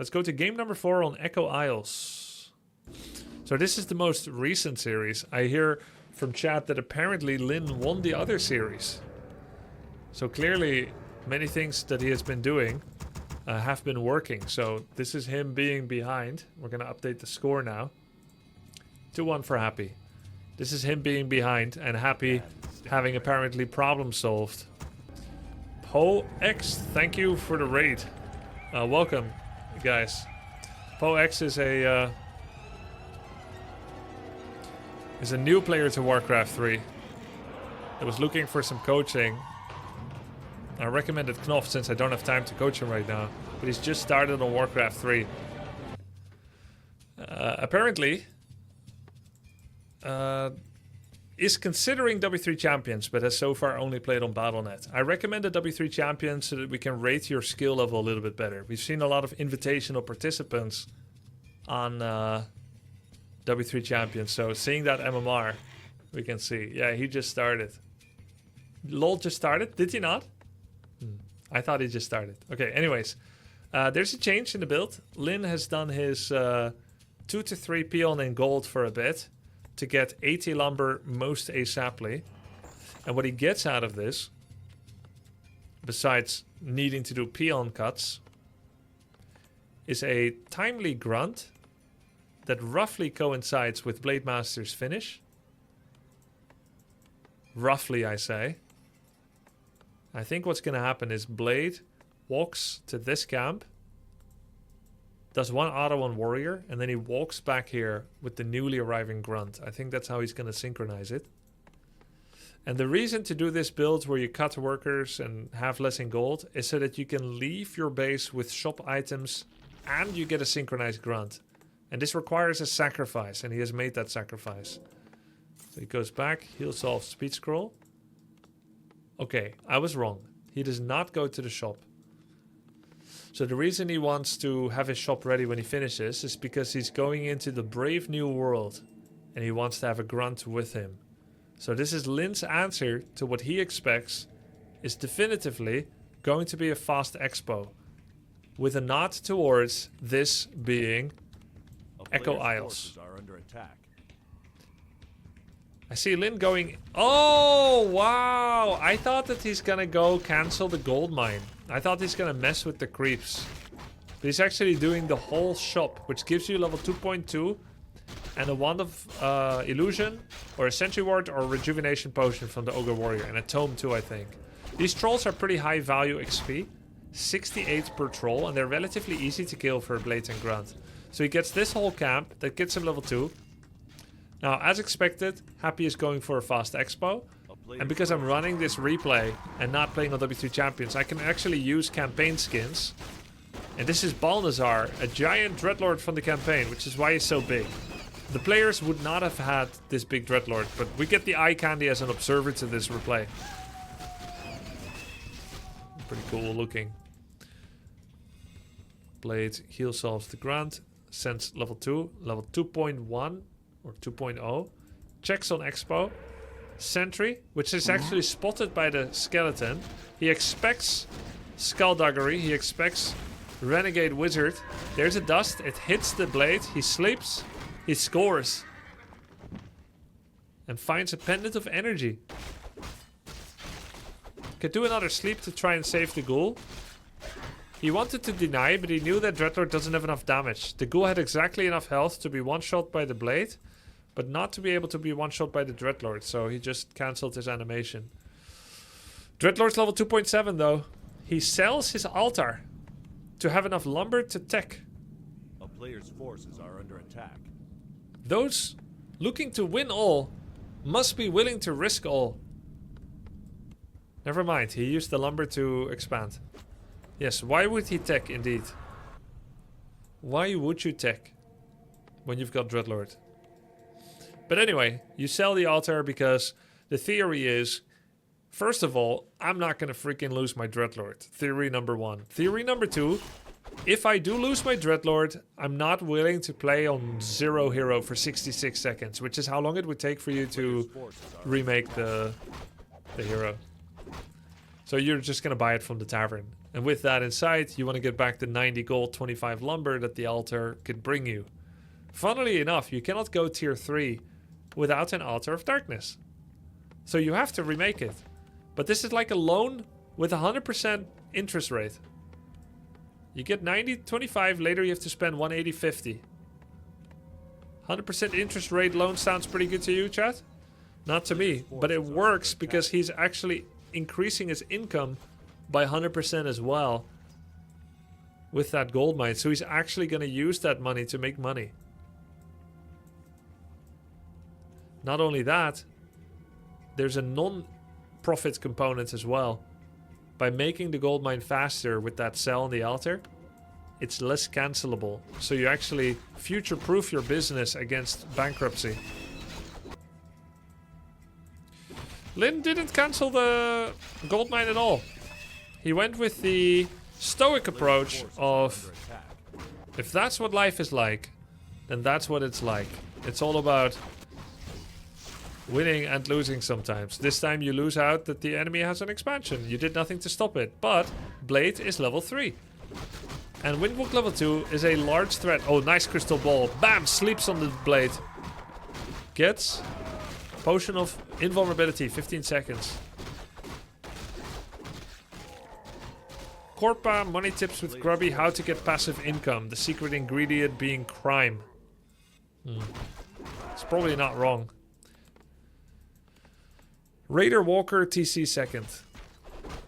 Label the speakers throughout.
Speaker 1: Let's go to game number 4 on Echo Isles. So this is the most recent series. I hear from chat that apparently Lin won the other series. So clearly many things that he has been doing have been working. So this is him being behind. We're going to update the score now. 2-1 for Happy. This is him being behind and Happy having apparently problem solved. Po X, thank you for the raid. Welcome, guys. Po X is a new player to Warcraft 3. I was looking for some coaching. I recommended Knopf since I don't have time to coach him right now. But he's just started on Warcraft 3. Apparently, is considering W3 Champions, but has so far only played on Battle.net. I recommended W3 Champions so that we can rate your skill level a little bit better. We've seen a lot of invitational participants on W3 Champions, so seeing that MMR, we can see. Yeah, he just started. LOL just started? Did he not? I thought he just started. Okay, anyways. There's a change in the build. Lin has done his 2 to 3 peon in gold for a bit to get 80 lumber most ASAPly. And what he gets out of this, besides needing to do peon cuts, is a timely grunt that roughly coincides with Blade Master's finish. Roughly, I say. I think what's going to happen is Blade walks to this camp, does one auto on Warrior, and then he walks back here with the newly arriving Grunt. I think that's how he's going to synchronize it. And the reason to do this build where you cut workers and have less in gold is so that you can leave your base with shop items and you get a synchronized Grunt. And this requires a sacrifice, and he has made that sacrifice. So he goes back, he'll solve speed scroll. Okay, I was wrong. He does not go to the shop. So the reason he wants to have his shop ready when he finishes is because he's going into the brave new world and he wants to have a grunt with him. So this is Lin's answer to what he expects is definitively going to be a fast expo with a nod towards this being Echo Isles. I see Lin going... Oh, wow! I thought that he's gonna go cancel the gold mine. I thought he's gonna mess with the creeps. But he's actually doing the whole shop, which gives you level 2.2 and a Wand of Illusion, or a Sentry Ward, or a Rejuvenation Potion from the Ogre Warrior, and a Tome too, I think. These trolls are pretty high value XP, 68 per troll, and they're relatively easy to kill for Blades and Grunt. So he gets this whole camp, that gets him level 2. Now, as expected, Happy is going for a fast expo. And because I'm running this replay and not playing on W3 Champions, I can actually use campaign skins. And this is Balnazar, a giant Dreadlord from the campaign, which is why he's so big. The players would not have had this big Dreadlord, but we get the eye candy as an observer to this replay. Pretty cool looking. Blade heal solves the Grunt, sends level 2, level 2.1. Or 2.0. Checks on Expo. Sentry, which is actually spotted by the skeleton. He expects Skullduggery. He expects Renegade Wizard. There's a dust. It hits the blade. He sleeps. He scores. And finds a Pendant of Energy. Could do another sleep to try and save the ghoul. He wanted to deny, but he knew that Dreadlord doesn't have enough damage. The ghoul had exactly enough health to be one-shot by the blade, but not to be able to be one-shot by the Dreadlord, so he just cancelled his animation. Dreadlord's level 2.7 though. He sells his altar to have enough lumber to tech.
Speaker 2: A player's forces are under attack.
Speaker 1: Those looking to win all must be willing to risk all. Never mind, he used the lumber to expand. Yes, why would he tech indeed? Why would you tech when you've got Dreadlord? But anyway, you sell the altar because the theory is, first of all, I'm not going to freaking lose my Dreadlord. Theory number 1. Theory number 2, if I do lose my Dreadlord, I'm not willing to play on 0 hero for 66 seconds, which is how long it would take for you to remake the hero. So you're just going to buy it from the tavern. And with that in sight, you want to get back the 90 gold, 25 lumber that the altar could bring you. Funnily enough, you cannot go tier 3 without an altar of darkness. So you have to remake it. But this is like a loan with 100% interest rate. You get 90, 25, later you have to spend 180, 50. 100% interest rate loan sounds pretty good to you, chat? Not to me, but it works because he's actually increasing his income by 100% as well with that gold mine. So he's actually going to use that money to make money. Not only that, there's a non-profit component as well. By making the gold mine faster with that cell on the altar, it's less cancelable. So you actually future-proof your business against bankruptcy. Lynn didn't cancel the gold mine at all. He went with the stoic approach of, if that's what life is like, then that's what it's like. It's all about winning and losing sometimes. This time you lose out that the enemy has an expansion. You did nothing to stop it. But Blade is level 3. And Windwalk level 2 is a large threat. Oh, nice crystal ball. Bam! Sleeps on the Blade. Gets potion of invulnerability. 15 seconds. Corpa money tips with Grubby. How to get passive income. The secret ingredient being crime. It's probably not wrong. Raider Walker TC second.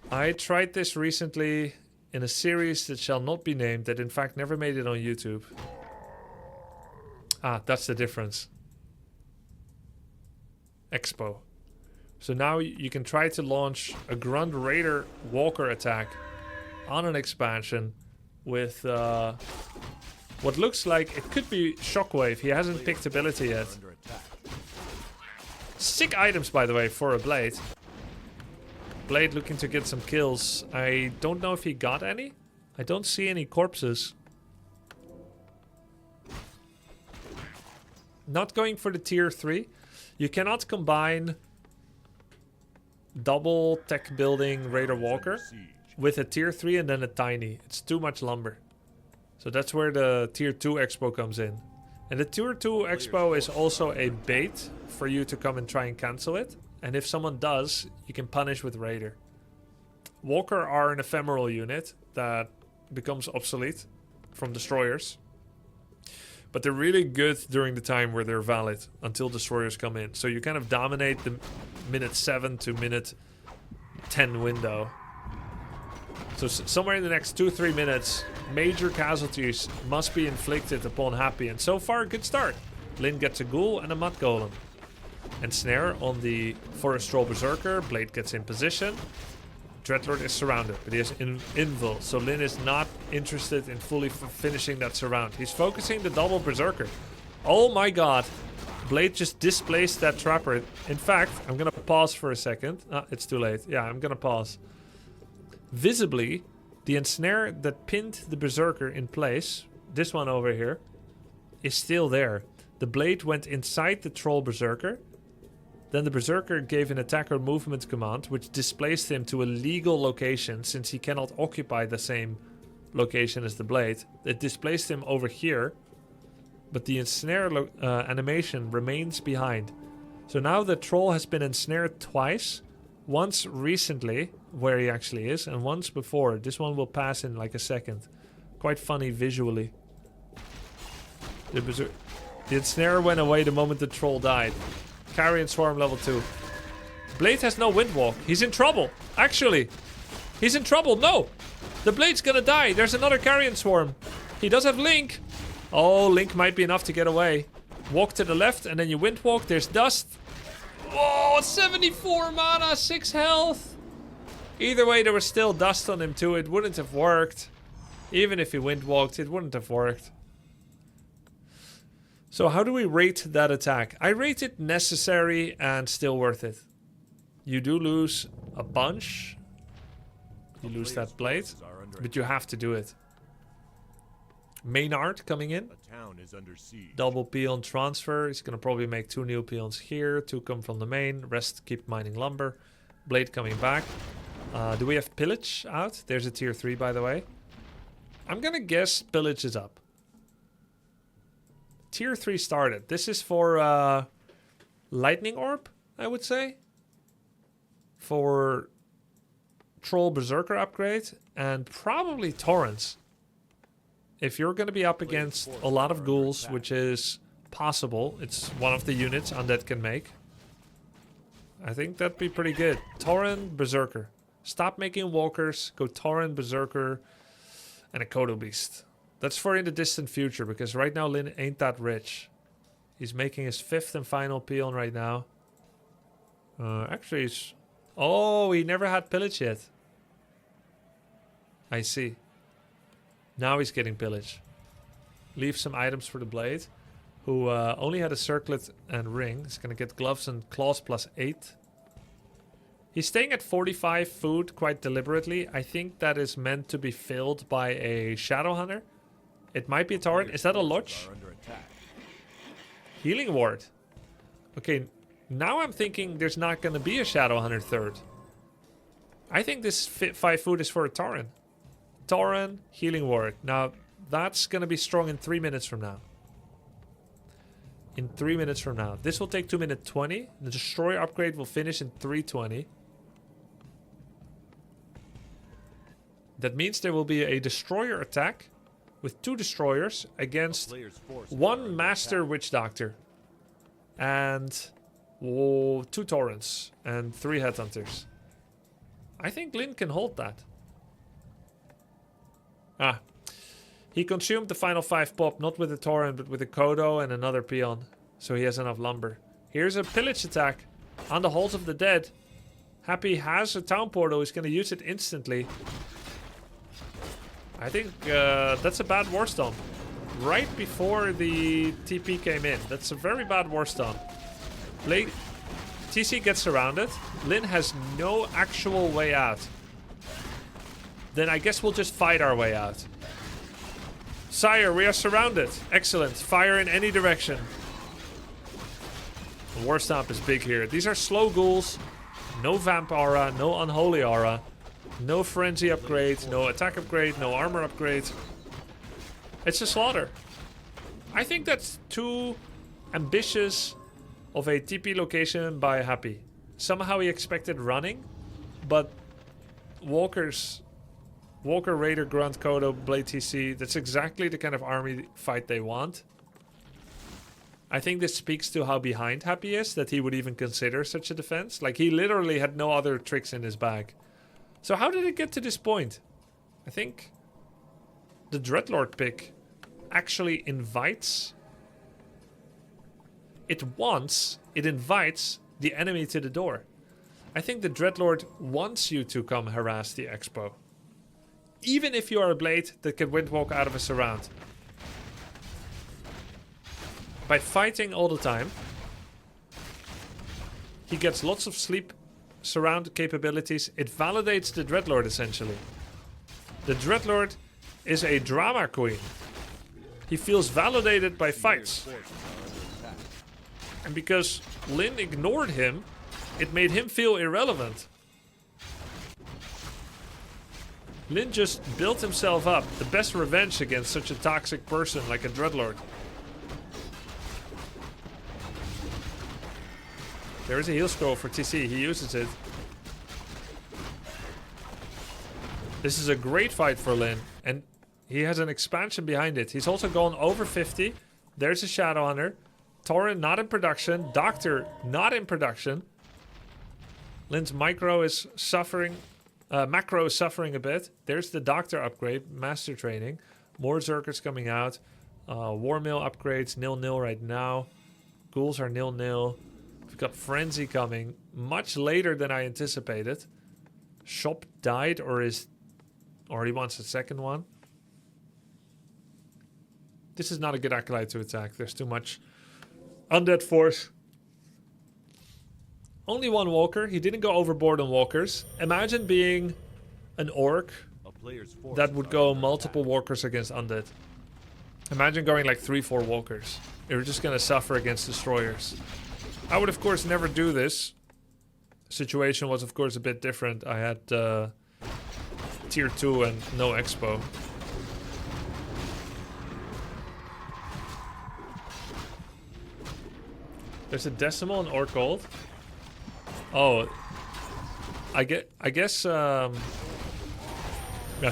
Speaker 1: I tried this recently in a series that shall not be named that in fact never made it on YouTube. Ah, that's the difference. Expo. So now you can try to launch a Grunt Raider Walker attack on an expansion with what looks like it could be Shockwave. He hasn't picked ability yet. Sick items, by the way, for a Blade. Blade looking to get some kills. I don't know if he got any. I don't see any corpses. Not going for the tier 3. You cannot combine double tech building Raider Walker with a tier 3 and then a tiny. It's too much lumber. So that's where the tier 2 expo comes in. And the tier 2 expo is also a bait for you to come and try and cancel it. And if someone does, you can punish with Raider. Walker are an ephemeral unit that becomes obsolete from destroyers. But they're really good during the time where they're valid until destroyers come in. So you kind of dominate the minute 7 to minute 10 window. So somewhere in the next 2-3 minutes, major casualties must be inflicted upon Happy. And so far, good start. Lynn gets a ghoul and a mud golem. And snare on the Forest Troll Berserker. Blade gets in position. Dreadlord is surrounded, but he has invul. So Lynn is not interested in fully finishing that surround. He's focusing the double Berserker. Oh my god. Blade just displaced that Trapper. In fact, I'm going to pause for a second. It's too late. Yeah, I'm going to pause. Visibly, the ensnare that pinned the Berserker in place, this one over here, is still there. The Blade went inside the Troll Berserker. Then the Berserker gave an attacker movement command, which displaced him to a legal location, since he cannot occupy the same location as the Blade. It displaced him over here, but the ensnare animation remains behind. So now the Troll has been ensnared twice. Once recently, where he actually is, and once before. This one will pass in like a second. Quite funny visually. The ensnare went away the moment the Troll died. Carrion Swarm level 2. Blade has no Windwalk. He's in trouble. Actually. He's in trouble. No. The Blade's gonna die. There's another Carrion Swarm. He does have Link. Oh, Link might be enough to get away. Walk to the left and then you Windwalk. There's Dust. Oh, 74 mana, 6 health. Either way, there was still Dust on him too. It wouldn't have worked. Even if he Windwalked, it wouldn't have worked. So how do we rate that attack? I rate it necessary and still worth it. You do lose a bunch. You lose that Blade, but you have to do it. Maynard coming in. Double peon transfer. He's going to probably make 2 new peons here. 2 come from the main. Rest keep mining lumber. Blade coming back. Do we have Pillage out? There's a tier 3, by the way. I'm gonna guess Pillage is up. Tier 3 started. This is for Lightning Orb, I would say. For Troll Berserker upgrade. And probably Torrents. If you're gonna be up against a lot of ghouls, which is possible. It's one of the units Undead can make. I think that'd be pretty good. Tauren, Berserker. Stop making walkers. Go Tauren, Berserker, and a Kodo Beast. That's for in the distant future, because right now Lyn ain't that rich. He's making his 5th and final peon right now. Actually, he's... Oh, he never had Pillage yet. I see. Now he's getting Pillage. Leave some items for the Blade, who only had a circlet and ring. He's going to get gloves and claws plus 8. He's staying at 45 food quite deliberately. I think that is meant to be filled by a Shadow Hunter. It might be a Torrent. Is that a Lodge? Healing Ward. Okay, now I'm thinking there's not going to be a Shadow Hunter third. I think this 5 food is for a Torrent. Torrent, Healing Ward. Now, that's going to be strong in 3 minutes from now. In 3 minutes from now. This will take 2 minutes 20. The Destroyer upgrade will finish in 3:20. That means there will be a Destroyer attack with 2 Destroyers against 1 Master Witch Doctor. And 2 Torrents and 3 Headhunters. I think Lyn can hold that. Ah. He consumed the final 5 pop, not with a Torrent, but with a Kodo and another peon. So he has enough lumber. Here's a Pillage attack on the Halls of the Dead. Happy has a Town Portal. He's going to use it instantly. I think that's a bad War Stomp. Right before the TP came in. That's a very bad War Stomp. TC gets surrounded. Lyn has no actual way out. Then I guess we'll just fight our way out. Sire, we are surrounded. Excellent. Fire in any direction. The War Stomp is big here. These are slow ghouls. No Vamp Aura. No Unholy Aura. No Frenzy upgrade. No attack upgrade. No armor upgrade. It's a slaughter. I think that's too ambitious of a TP location by Happy. Somehow he expected running, but Walker, Raider, Grunt, Kodo, Blade TC, that's exactly the kind of army fight they want. I think this speaks to how behind Happy is, that he would even consider such a defense. Like, he literally had no other tricks in his bag. So how did it get to this point? I think the Dreadlord pick actually invites... It invites the enemy to the door. I think the Dreadlord wants you to come harass the Expo. Even if you are a Blade that can windwalk out of a surround. By fighting all the time, he gets lots of sleep surround capabilities. It validates the Dreadlord essentially. The Dreadlord is a drama queen. He feels validated by fights. And because Lyn ignored him, it made him feel irrelevant. Lyn just built himself up. The best revenge against such a toxic person like a Dreadlord. There is a heal scroll for TC. He uses it. This is a great fight for Lyn. And he has an expansion behind it. He's also gone over 50. There's a Shadow Hunter. Torrent not in production. Doctor not in production. Lyn's macro is suffering a bit. There's the Doctor upgrade. Master training. More Zerkers coming out. War Mill upgrades. 0-0 right now. Ghouls are 0-0. We've got Frenzy coming. Much later than I anticipated. Shop died or he wants a second one. This is not a good Acolyte to attack. There's too much undead force. Only 1 walker. He didn't go overboard on walkers. Imagine being an orc that would go multiple walkers against undead. Imagine going like 3-4 walkers. You're just going to suffer against destroyers. I would of course never do this. situation was, of course, a bit different. I had tier 2 and no expo. There's a decimal in Orc Gold. Oh, I guess that's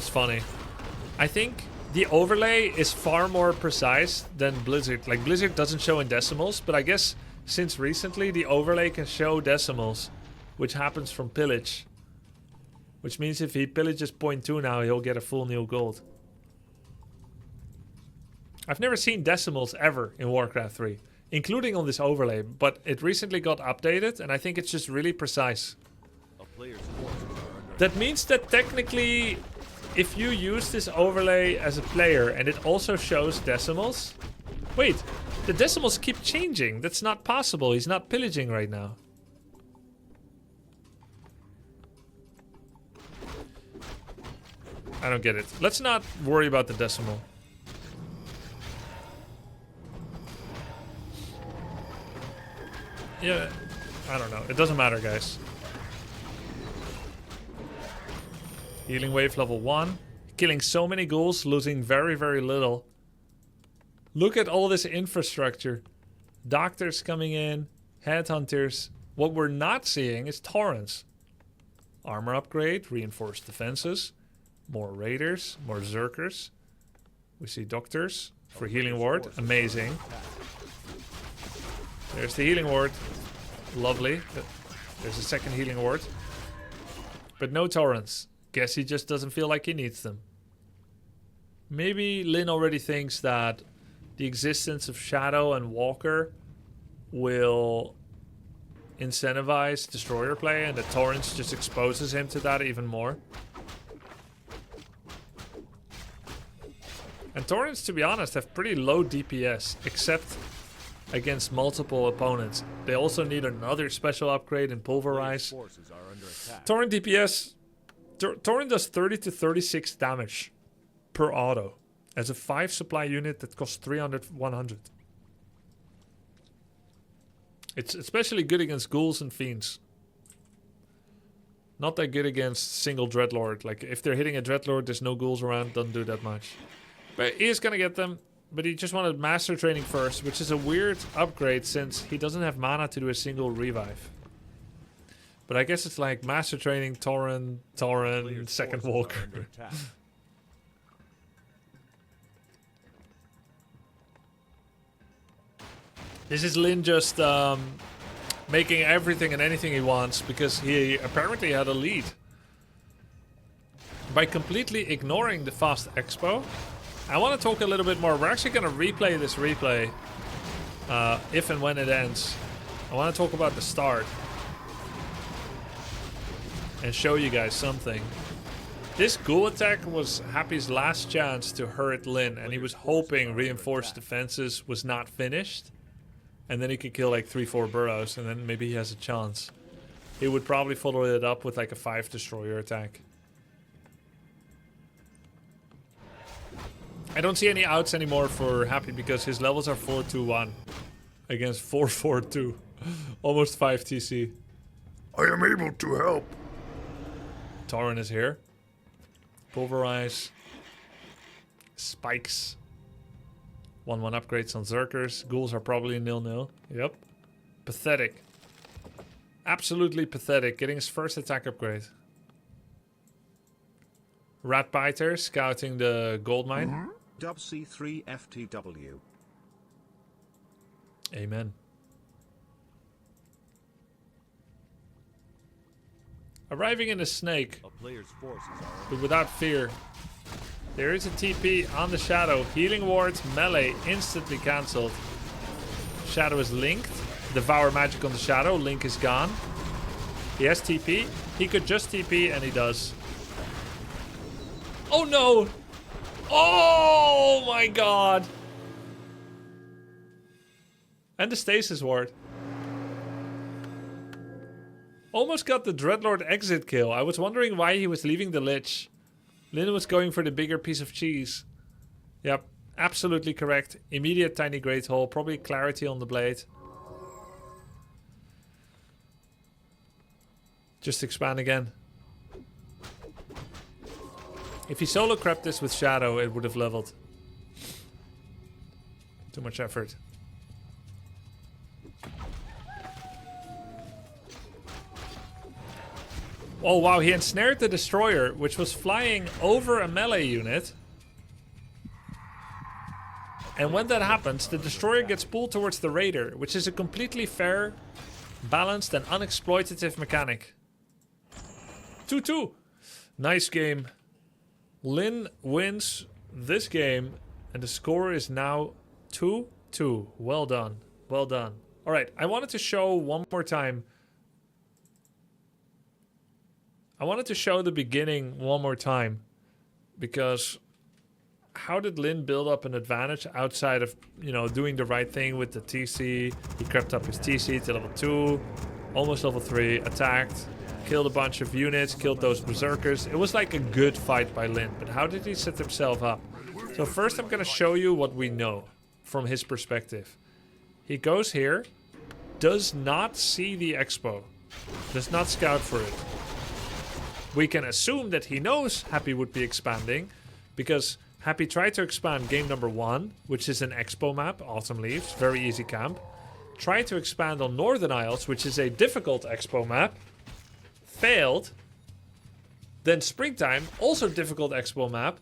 Speaker 1: funny. I think the overlay is far more precise than Blizzard. Like, Blizzard doesn't show in decimals, but I guess since recently the overlay can show decimals, which happens from pillage. Which means if he pillages 0.2 now, he'll get a full new gold. I've never seen decimals ever in Warcraft 3, including on this overlay, but it recently got updated, and I think it's just really precise. That means that technically, if you use this overlay as a player and it also shows decimals... Wait, the decimals keep changing. That's not possible. He's not pillaging right now. I don't get it. Let's not worry about the decimal. Yeah, I don't know. It doesn't matter, guys. Healing wave level 1. Killing so many ghouls, losing very, very little. Look at all this infrastructure. Doctors coming in, headhunters. What we're not seeing is torrents. Armor upgrade, reinforced defenses. More raiders, more zerkers. We see doctors for healing ward. Amazing. There's the healing ward. Lovely. There's a second healing ward. But no torrents. Guess he just doesn't feel like he needs them. Maybe Lynn already thinks that the existence of Shadow and Walker will incentivize Destroyer play, and the torrents just exposes him to that even more. And torrents, to be honest, have pretty low DPS, except against multiple opponents. They also need another special upgrade in Pulverize. Torrent DPS... Torrent does 30 to 36 damage per auto. As a 5 supply unit that costs 300, 100. It's especially good against ghouls and fiends. Not that good against single Dreadlord. Like, if they're hitting a Dreadlord, there's no ghouls around, doesn't do that much. But he is gonna get them. But he just wanted Master Training first, which is a weird upgrade since he doesn't have mana to do a single revive. But I guess it's like Master Training, Torrent, second Walker. This is Lin just making everything and anything he wants because he apparently had a lead. By completely ignoring the fast expo. I want to talk a little bit more. We're actually going to replay this replay if and when it ends. I want to talk about the start. And show you guys something. This ghoul attack was Happy's last chance to hurt Lin, and he was hoping reinforced defenses was not finished. And then he could kill like 3-4 burrows, and then maybe he has a chance. He would probably follow it up with like a 5 destroyer attack. I don't see any outs anymore for Happy because his levels are 4-2-1 against 4-4-2. Almost 5 TC.
Speaker 3: I am able to help.
Speaker 1: Torrent is here. Pulverize. Spikes. 1-1 upgrades on Zerkers. Ghouls are probably 0-0. Yep. Pathetic. Absolutely pathetic. Getting his first attack upgrade. Ratbiter scouting the gold mine.
Speaker 4: Dub C3 FTW.
Speaker 1: Amen. Arriving in a snake,
Speaker 2: A player's forces are
Speaker 1: but without fear. There is a TP on the Shadow. Healing wards, melee, instantly cancelled. Shadow is linked. Devour magic on the Shadow. Link is gone. He has TP. He could just TP, and he does. Oh no! Oh my god! And the stasis ward. Almost got the Dreadlord exit kill. I was wondering why he was leaving the Lich. Lin was going for the bigger piece of cheese. Yep, absolutely correct. Immediate tiny great hole. Probably clarity on the blade. Just expand again. If he solo crept this with Shadow, it would have leveled. Too much effort. Oh wow, he ensnared the Destroyer, which was flying over a melee unit. And when that happens, the Destroyer gets pulled towards the Raider, which is a completely fair, balanced, and unexploitative mechanic. 2-2. Nice game. Lin wins this game, and the score is now 2-2. Well done. Well done. Alright, I wanted to show one more time. I wanted to show the beginning one more time. Because how did Lin build up an advantage outside of, you know, doing the right thing with the TC? He crept up his TC to level 2, almost level 3, attacked, killed a bunch of units, killed those berserkers. It was like a good fight by Lin, but how did he set himself up? So first I'm going to show you what we know from his perspective. He goes here, does not see the expo, does not scout for it. We can assume that he knows Happy would be expanding, because Happy tried to expand game number 1, which is an expo map, Autumn Leaves, very easy camp. Tried to expand on Northern Isles, which is a difficult expo map. Failed. Then Springtime, also difficult expo map.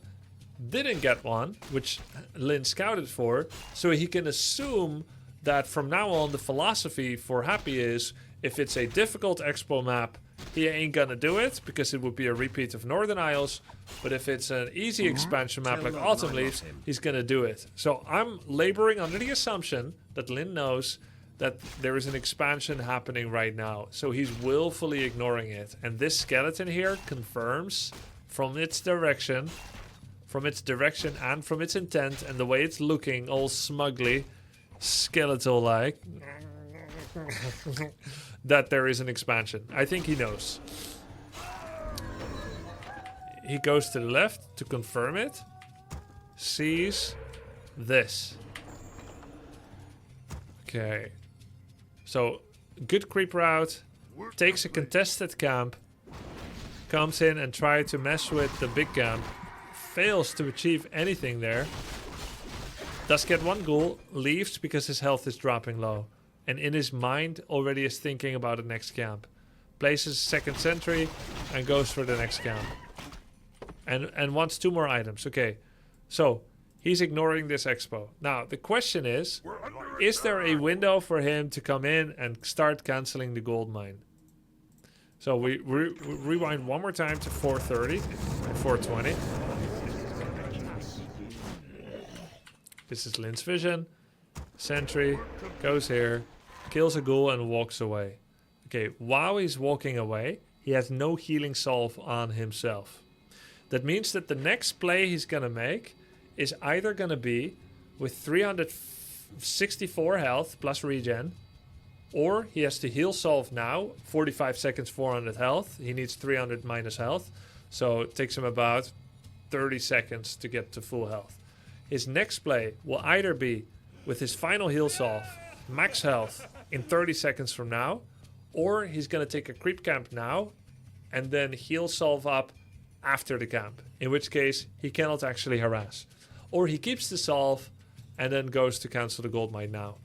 Speaker 1: Didn't get one, which Lin scouted for. So he can assume that from now on the philosophy for Happy is, if it's a difficult expo map, he ain't gonna do it, because it would be a repeat of Northern Isles. But if it's an easy expansion map like Autumn Leaves, he's gonna do it. So I'm laboring under the assumption that Lin knows that there is an expansion happening right now. So he's willfully ignoring it. And this skeleton here confirms from its direction and from its intent and the way it's looking all smugly, skeletal-like, that there is an expansion. I think he knows. He goes to the left to confirm it. Sees this. Okay. So, good creep route. Takes a contested camp. Comes in and tries to mess with the big camp. Fails to achieve anything there. Does get one ghoul. Leaves because his health is dropping low. And in his mind already is thinking about the next camp. Places second sentry and goes for the next camp. And wants 2 more items. Okay, so he's ignoring this expo. Now, the question is there a window for him to come in and start canceling the gold mine? So we rewind one more time to 4:30 and 4:20. This is Lin's vision. Sentry goes here, kills a ghoul and walks away. Okay, while he's walking away, he has no healing salve on himself. That means that the next play he's gonna make is either gonna be with 364 health plus regen, or he has to heal salve now, 45 seconds, 400 health. He needs 300 minus health, so it takes him about 30 seconds to get to full health. His next play will either be with his final heal salve, max health in 30 seconds from now, or he's going to take a creep camp now and then heal salve up after the camp, in which case he cannot actually harass. Or he keeps the salve and then goes to cancel the gold mine now.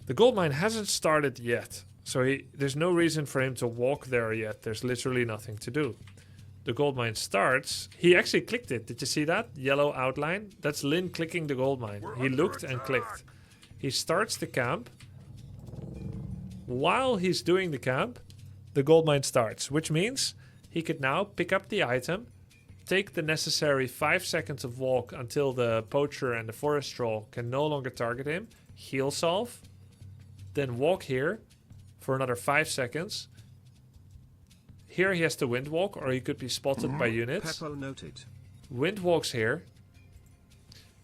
Speaker 1: The gold mine hasn't started yet, so there's no reason for him to walk there yet. There's literally nothing to do. The gold mine starts. He actually clicked it. Did you see that? Yellow outline? That's Lin clicking the gold mine. He looked and clicked. He starts the camp. While he's doing the camp, the gold mine starts, which means he could now pick up the item, take the necessary 5 seconds of walk until the poacher and the forest troll can no longer target him, heal salve, then walk here for another 5 seconds. Here he has to wind walk, or he could be spotted by units.
Speaker 4: Peppo noted.
Speaker 1: Wind walks here.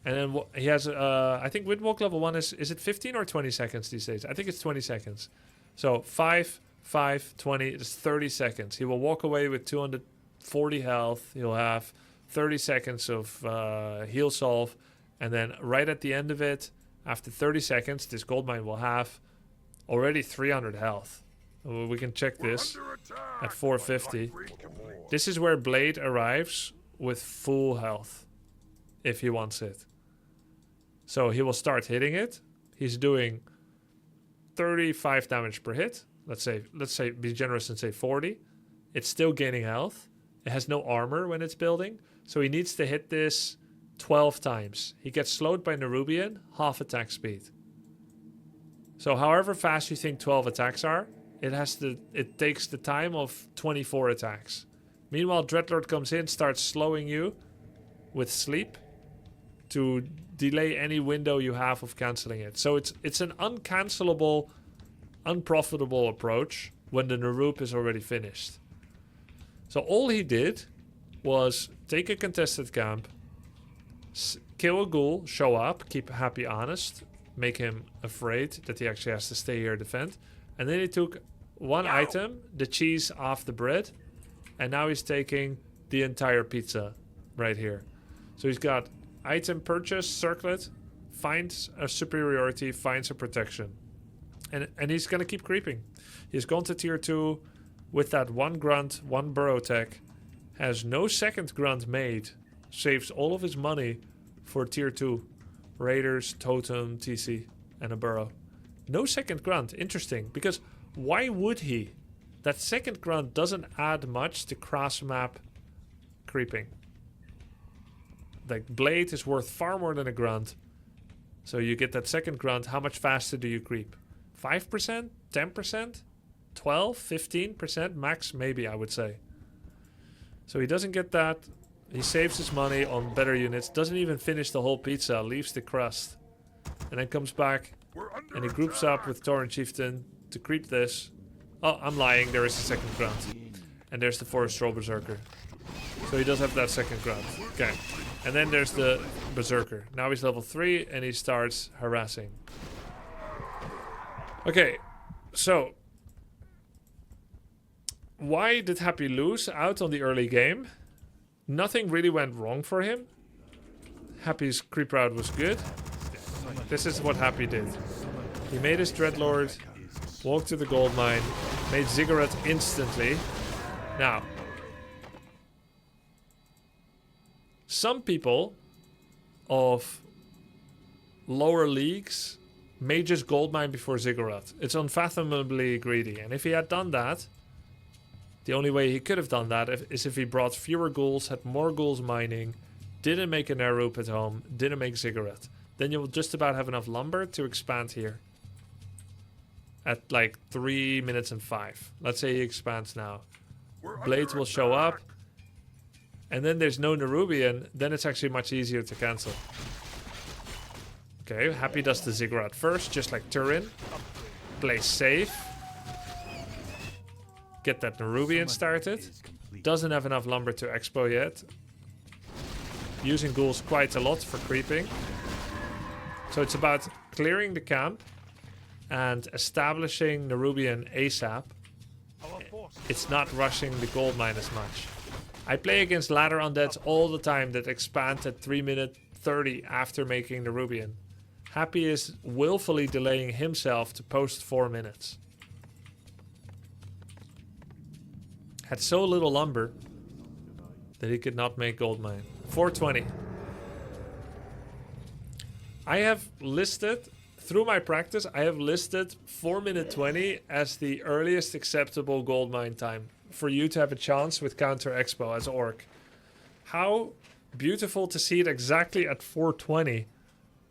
Speaker 1: And then he has, I think wind walk level 1 is it 15 or 20 seconds these days? I think it's 20 seconds. So 5, 20, it's 30 seconds. He will walk away with 240 health. He'll have 30 seconds of heal salve. And then right at the end of it, after 30 seconds, this gold mine will have already 300 health. We can check this
Speaker 3: Under attack.
Speaker 1: at 450.
Speaker 3: Like we can more.
Speaker 1: This is where Blade arrives with full health, if he wants it. So he will start hitting it. He's doing 35 damage per hit. Let's say be generous and say 40. It's still gaining health. It has no armor when it's building. So he needs to hit this 12 times. He gets slowed by Nerubian, half attack speed. So however fast you think 12 attacks are, it takes the time of 24 attacks. Meanwhile, Dreadlord comes in, starts slowing you with sleep to delay any window you have of cancelling it. So it's an uncancelable, unprofitable approach when the Narup is already finished. So all he did was take a contested camp, kill a ghoul, show up, keep Happy honest, make him afraid that he actually has to stay here and defend. And then he took one item, the cheese off the bread, and now he's taking the entire pizza right here. So he's got item purchase, circlet, finds a superiority, finds a protection. And he's going to keep creeping. He's gone to tier 2 with that one grunt, one burrow tech, has no second grunt made, saves all of his money for tier 2. Raiders, totem, TC, and a burrow. No second grunt, interesting, because why would he? That second grunt doesn't add much to cross map creeping. Like Blade is worth far more than a grunt. So you get that second grunt, how much faster do you creep? 5%? 10%? 12? 15% max? Maybe, I would say. So he doesn't get that. He saves his money on better units. Doesn't even finish the whole pizza. Leaves the crust. And then comes back. And he groups up with Tauren Chieftain to creep this. Oh, I'm lying. There is a second grunt. And there's the Forest Troll Berserker. So he does have that second grunt. Okay. And then there's the Berserker. Now he's level 3 and he starts harassing. Okay. So why did Happy lose out on the early game? Nothing really went wrong for him. Happy's creep route was good. This is what Happy did. He made his Dreadlord, walked to the gold mine, made Ziggurat instantly. Now, some people of lower leagues may just gold mine before Ziggurat. It's unfathomably greedy. And if he had done that, the only way he could have done that is if he brought fewer ghouls, had more ghouls mining, didn't make an Narup at home, didn't make Ziggurat. Then you'll just about have enough lumber to expand here. At like 3 minutes and 5. Let's say he expands now. Blades will show up. And then there's no Nerubian. Then it's actually much easier to cancel. Okay, Happy does the Ziggurat first, just like Turin. Plays safe. Get that Nerubian started. Doesn't have enough lumber to expo yet. Using ghouls quite a lot for creeping. So it's about clearing the camp and establishing Nerubian ASAP. It's not rushing the gold mine as much. I play against ladder undeads all the time that expand at 3 minute 30 after making Nerubian. Happy is willfully delaying himself to post 4 minutes. Had so little lumber that he could not make gold mine. 420. I have listed, through my practice, I have listed 4 minute 20 as the earliest acceptable gold mine time for you to have a chance with counter expo as orc. How beautiful to see it exactly at 420,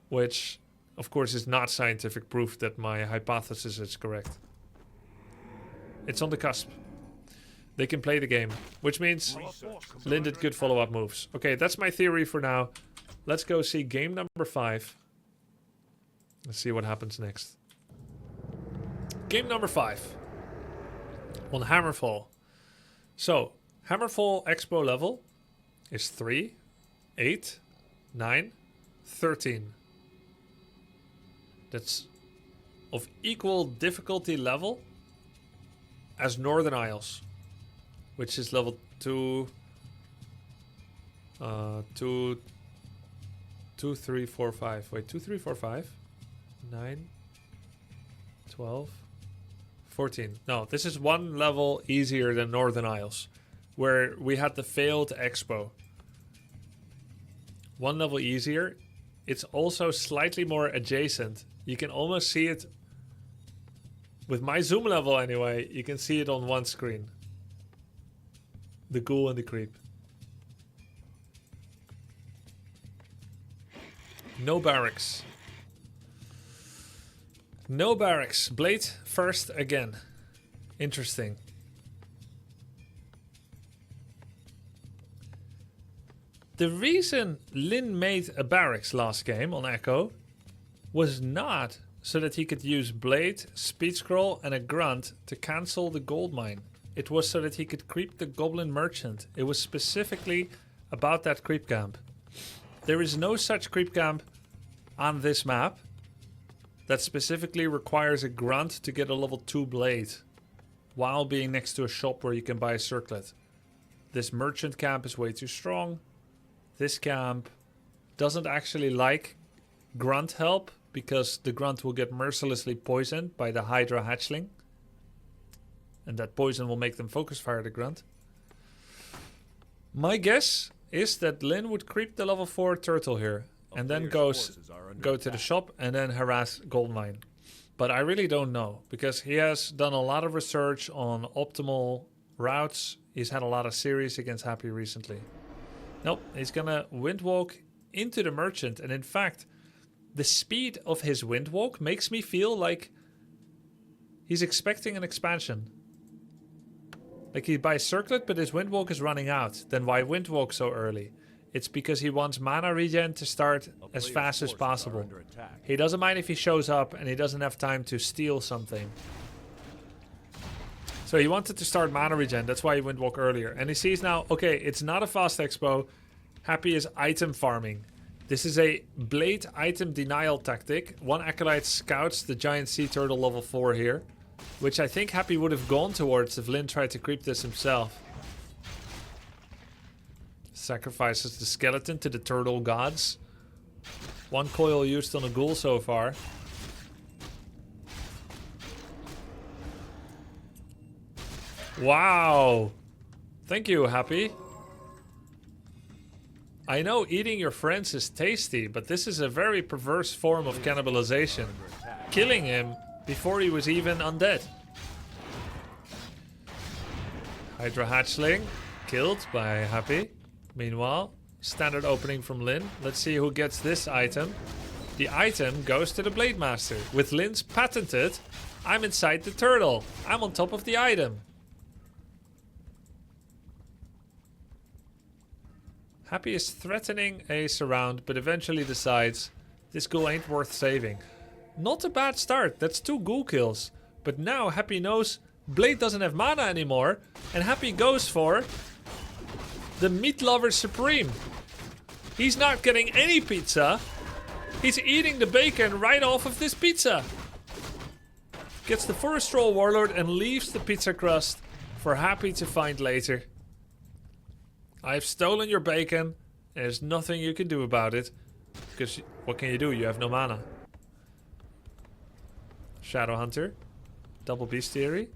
Speaker 1: which of course is not scientific proof that my hypothesis is correct. It's on the cusp. They can play the game, which means Lyn did good follow-up moves. Okay, that's my theory for now. Let's go see game number 5. Let's see what happens next. Game number 5 on Hammerfall. So, Hammerfall Expo level is 3, 8, 9, 13. That's of equal difficulty level as Northern Isles, which is level 2, 2, 3, 4, 5. Wait, 2, 3, 4, 5, 9, 12, 14. No, this is one level easier than Northern Isles, where we had the failed expo. One level easier. It's also slightly more adjacent. You can almost see it. With my zoom level anyway, you can see it on one screen. The ghoul and the creep. No barracks. No barracks. Blade first again. Interesting. The reason Lin made a barracks last game on Echo was not so that he could use Blade, Speed Scroll and a Grunt to cancel the gold mine. It was so that he could creep the Goblin Merchant. It was specifically about that creep camp. There is no such creep camp on this map that specifically requires a Grunt to get a level 2 Blade while being next to a shop where you can buy a circlet. This merchant camp is way too strong. This camp doesn't actually like Grunt help because the Grunt will get mercilessly poisoned by the Hydra hatchling. And that poison will make them focus fire the Grunt. My guess is that Lin would creep the level 4 turtle here. And then go to the shop and then harass Goldmine. But I really don't know. Because he has done a lot of research on optimal routes. He's had a lot of series against Happy recently. Nope, he's gonna windwalk into the merchant. And in fact, the speed of his windwalk makes me feel like he's expecting an expansion. Like he buys circlet, but his windwalk is running out. Then why windwalk so early? It's because he wants mana regen to start as fast as possible. He doesn't mind if he shows up and he doesn't have time to steal something. So he wanted to start mana regen. That's why he windwalk earlier. And he sees now, okay, it's not a fast expo. Happy is item farming. This is a Blade item denial tactic. One Acolyte scouts the giant sea turtle level 4 here. Which I think Happy would have gone towards if Lin tried to creep this himself. Sacrifices the skeleton to the turtle gods. One coil used on a ghoul so far. Wow. Thank you, Happy. I know eating your friends is tasty, but this is a very perverse form of cannibalization. Killing him before he was even undead. Hydra hatchling killed by Happy. Meanwhile, standard opening from Lin. Let's see who gets this item. The item goes to the Blade Master. With Lin's patented, I'm inside the turtle. I'm on top of the item. Happy is threatening a surround, but eventually decides this ghoul ain't worth saving. Not a bad start. That's 2 ghoul kills. But now Happy knows Blade doesn't have mana anymore. And Happy goes for the Meat Lover Supreme. He's not getting any pizza. He's eating the bacon right off of this pizza. Gets the Forest Troll Warlord and leaves the pizza crust for Happy to find later. I've stolen your bacon. There's nothing you can do about it. Because what can you do? You have no mana. Shadow Hunter. Double Bestiary.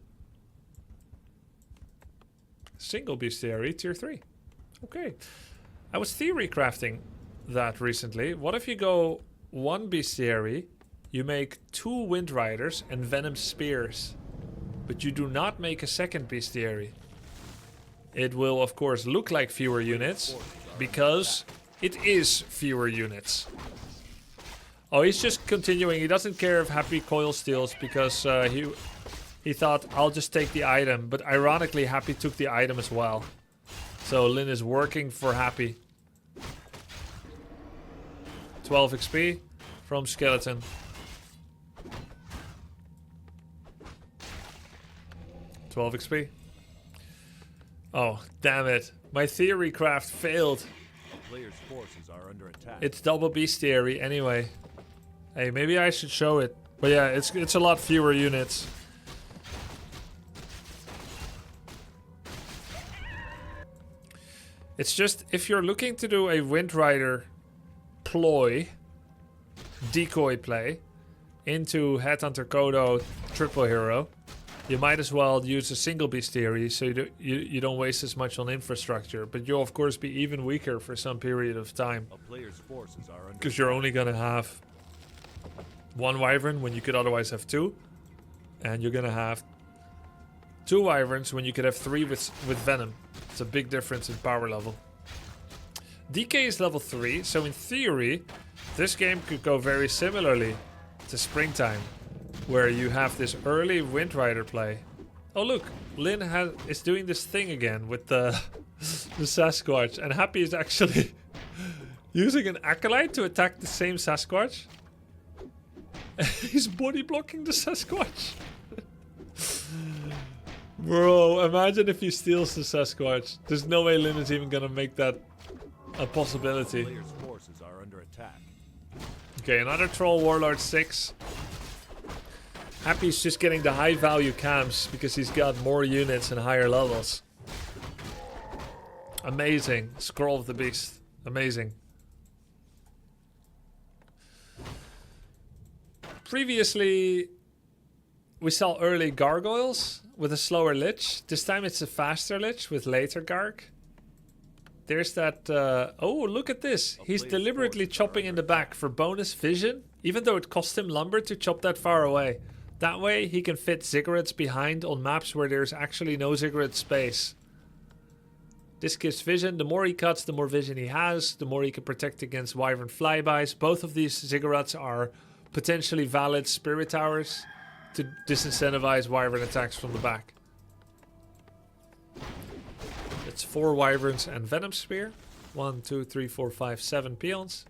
Speaker 1: Single Bestiary, tier 3. Okay. I was theory crafting that recently. What if you go 1 Bestiary, you make 2 Wind Riders and Venom Spears, but you do not make a second Bestiary? It will, of course, look like fewer units, because it is fewer units. Oh, he's just continuing. He doesn't care if Happy coil steals, because he thought, I'll just take the item. But ironically, Happy took the item as well. So Lin is working for Happy. 12 XP from Skeleton. XP. Oh, damn it. My theory craft failed.
Speaker 2: A player's forces are under attack.
Speaker 1: It's double bestiary anyway. Hey, maybe I should show it. But yeah, it's a lot fewer units. It's just, if you're looking to do a Wind Rider ploy, decoy play, into Headhunter Kodo triple hero, you might as well use a single beast theory so you don't waste as much on infrastructure. But you'll of course be even weaker for some period of time.
Speaker 2: A player's forces are under
Speaker 1: Because you're only going to have one wyvern when you could otherwise have two. And you're going to have two wyverns when you could have three with venom. It's a big difference in power level. DK is level 3, so in theory, this game could go very similarly to Springtime, where you have this early Wind Rider play. Oh look, Lynn is doing this thing again with the Sasquatch, and Happy is actually using an Acolyte to attack the same Sasquatch. He's body blocking the Sasquatch. Bro, imagine if he steals the Sasquatch. There's no way Lynn is even gonna make that a possibility.
Speaker 2: player's forces are under attack.
Speaker 1: Okay, another Troll Warlord 6. Happy's just getting the high value camps because he's got more units and higher levels. Amazing. Scroll of the Beast. Amazing. Previously, we saw early Gargoyles with a slower Lich. This time it's a faster Lich with later Garg. There's that... oh, look at this. He's deliberately chopping in the back for bonus vision, even though it cost him lumber to chop that far away. That way he can fit ziggurats behind on maps where there's actually no ziggurat space. This gives vision. The more he cuts, the more vision he has. The more he can protect against wyvern flybys. Both of these ziggurats are potentially valid spirit towers to disincentivize wyvern attacks from the back. It's 4 wyverns and venom spear. 1, 2, 3, 4, 5, 7 peons.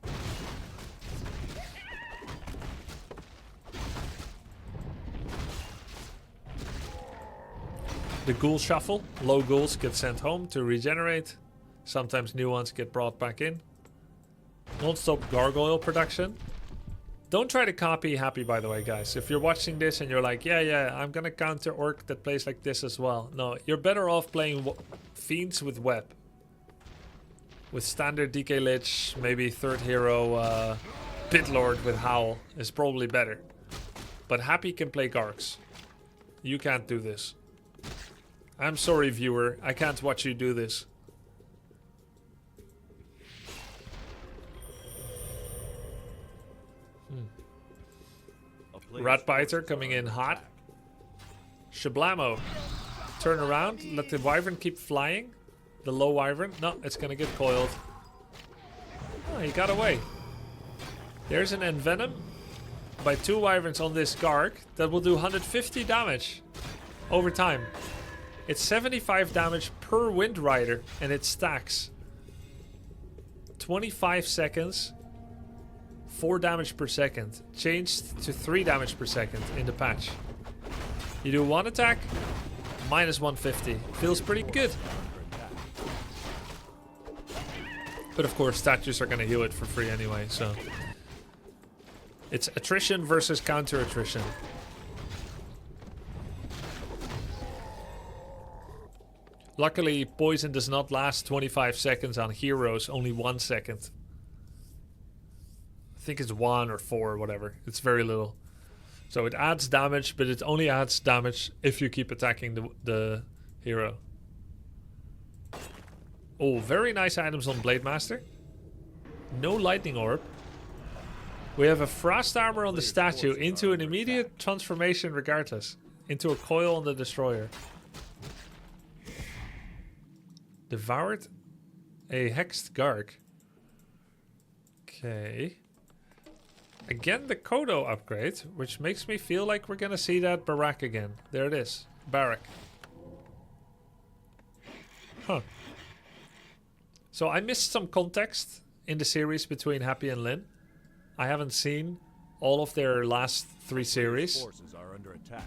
Speaker 1: The ghoul shuffle. Low ghouls get sent home to regenerate. Sometimes new ones get brought back in. Non-stop gargoyle production. Don't try to copy Happy, by the way, guys. If you're watching this and you're like, yeah, I'm gonna counter Orc that plays like this as well. No, you're better off playing Fiends with Web. With standard DK Lich, maybe third hero Pit Lord with Howl is probably better. But Happy can play Gargs. You can't do this. I'm sorry, viewer. I can't watch you do this. Ratbiter coming in hot. Shablamo. Turn around. Let the wyvern keep flying. The low wyvern. No, it's gonna get coiled. Oh, he got away. There's an envenom by 2 wyverns on this Garg that will do 150 damage over time. It's 75 damage per Wind Rider, and it stacks. 25 seconds, 4 damage per second. Changed to 3 damage per second in the patch. You do 1 attack, minus 150. Feels pretty good. But of course, statues are going to heal it for free anyway, so... It's attrition versus counter attrition. Luckily, poison does not last 25 seconds on heroes, only 1 second. I think it's 1 or 4 or whatever. It's very little. So it adds damage, but it only adds damage if you keep attacking the hero. Oh, very nice items on Blade Master. No lightning orb. We have a frost armor on the statue into an immediate transformation regardless. Into a coil on the destroyer. Devoured a hexed Garg. Okay. Again, the Kodo upgrade, which makes me feel like we're gonna see that Barak again. There it is. Barak. Huh. So I missed some context in the series between Happy and Lynn. I haven't seen all of their last 3 series.
Speaker 2: Forces are under attack.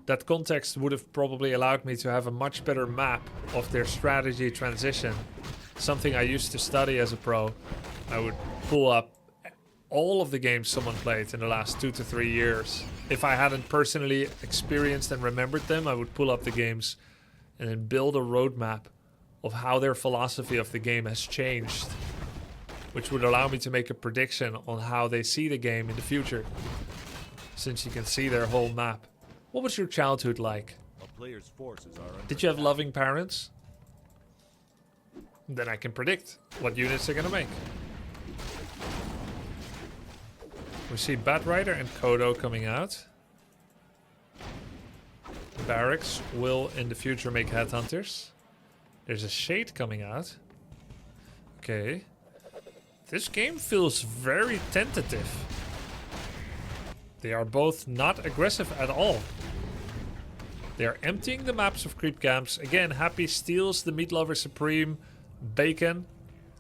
Speaker 1: That context would have probably allowed me to have a much better map of their strategy transition. Something I used to study as a pro. I would pull up all of the games someone played in the last 2 to 3 years. If I hadn't personally experienced and remembered them, I would pull up the games and then build a roadmap of how their philosophy of the game has changed, which would allow me to make a prediction on how they see the game in the future, since you can see their whole map. What was your childhood like?
Speaker 2: A player's forces are under
Speaker 1: Did you have
Speaker 2: attack.
Speaker 1: loving parents? Then I can predict what units they're gonna make. We see Bat Rider and Kodo coming out. Barracks will in the future make headhunters. There's a Shade coming out. Okay. This game feels very tentative. They are both not aggressive at all. They are emptying the maps of creep camps. Again, Happy steals the Meat Lover Supreme bacon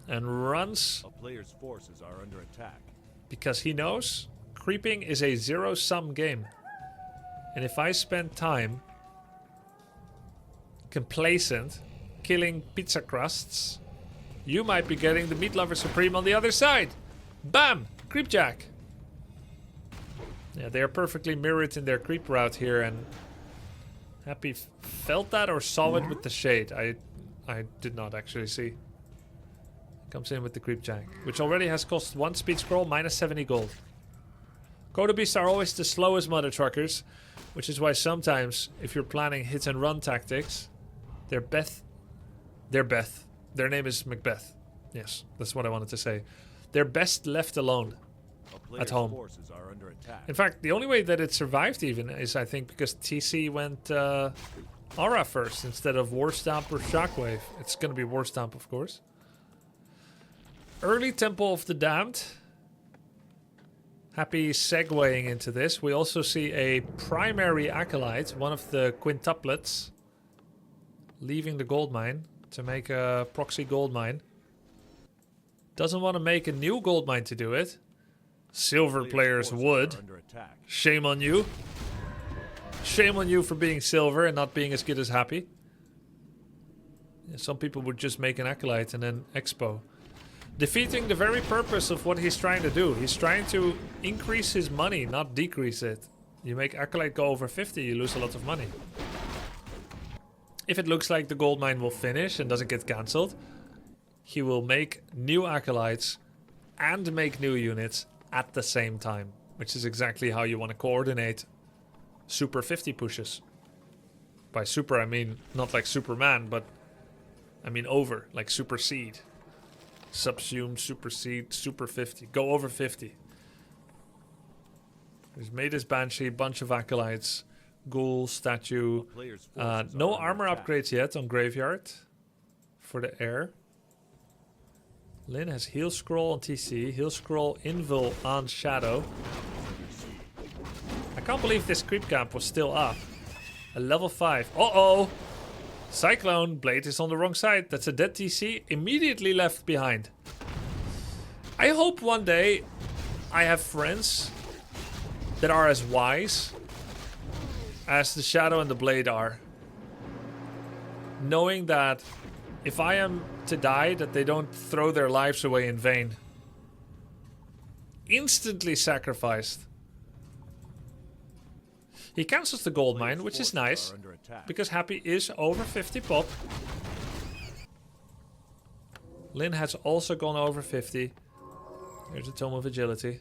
Speaker 1: and runs
Speaker 2: A player's forces are under attack.
Speaker 1: because he knows creeping is a zero-sum game. And if I spend time complacent, killing pizza crusts, you might be getting the Meat Lover Supreme on the other side. Bam! Creepjack. Yeah, they are perfectly mirrored in their creep route here, and Happy felt that or saw it with the Shade. I did not actually see. Comes in with the Creepjack, which already has cost 1 speed scroll, minus 70 gold. Kodobeasts are always the slowest mother truckers, which is why sometimes, if you're planning hit and run tactics, their name is Macbeth. Yes, that's what I wanted to say. They're best left alone.
Speaker 2: A player's
Speaker 1: home.
Speaker 2: forces are under attack.
Speaker 1: In fact, the only way that it survived even is, I think, because TC went Aura first instead of War Stamp or Shockwave. It's going to be War Stamp, of course. Early Temple of the Damned. Happy segueing into this. We also see a primary Acolyte, one of the quintuplets, leaving the gold mine to make a proxy gold mine. Doesn't want to make a new gold mine to do it. Silver players
Speaker 2: forces
Speaker 1: would.
Speaker 2: are under attack.
Speaker 1: Shame on you. Shame on you for being silver and not being as good as Happy. Yeah, some people would just make an Acolyte and then Expo. Defeating the very purpose of what he's trying to do. He's trying to increase his money, not decrease it. You make Acolyte go over 50, you lose a lot of money. If it looks like the gold mine will finish and doesn't get cancelled, he will make new Acolytes and make new units at the same time, which is exactly how you want to coordinate Super 50 pushes. By super, I mean not like Superman, but I mean over, like Supersede. Subsume, Supersede, Super 50. Go over 50. He's made his Banshee, bunch of Acolytes, Ghoul, Statue.
Speaker 2: Player's forces
Speaker 1: No
Speaker 2: are
Speaker 1: armor
Speaker 2: under attack.
Speaker 1: upgrades yet on Graveyard for the air. Lin has Heal Scroll on TC, Heal Scroll Invul on Shadow. I can't believe this creep camp was still up. A level 5. Uh-oh! Cyclone Blade is on the wrong side. That's a dead TC immediately left behind. I hope one day I have friends that are as wise as the Shadow and the Blade are. Knowing that if I am to die, that they don't throw their lives away in vain. Instantly sacrificed. He cancels the gold mine, which is
Speaker 2: Forces
Speaker 1: nice.
Speaker 2: are under attack.
Speaker 1: Because Happy is over 50 pop. Lin has also gone over 50. Here's a Tome of Agility.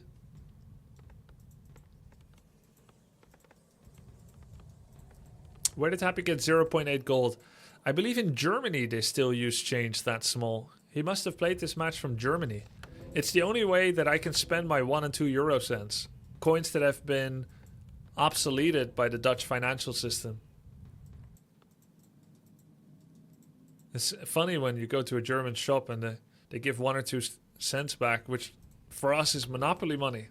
Speaker 1: Where did Happy get 0.8 gold? I believe in Germany they still use change that small. He must have played this match from Germany. It's the only way that I can spend my 1 and 2 euro cents. Coins that have been obsoleted by the Dutch financial system. It's funny when you go to a German shop and they give 1 or 2 cents back, which for us is monopoly money.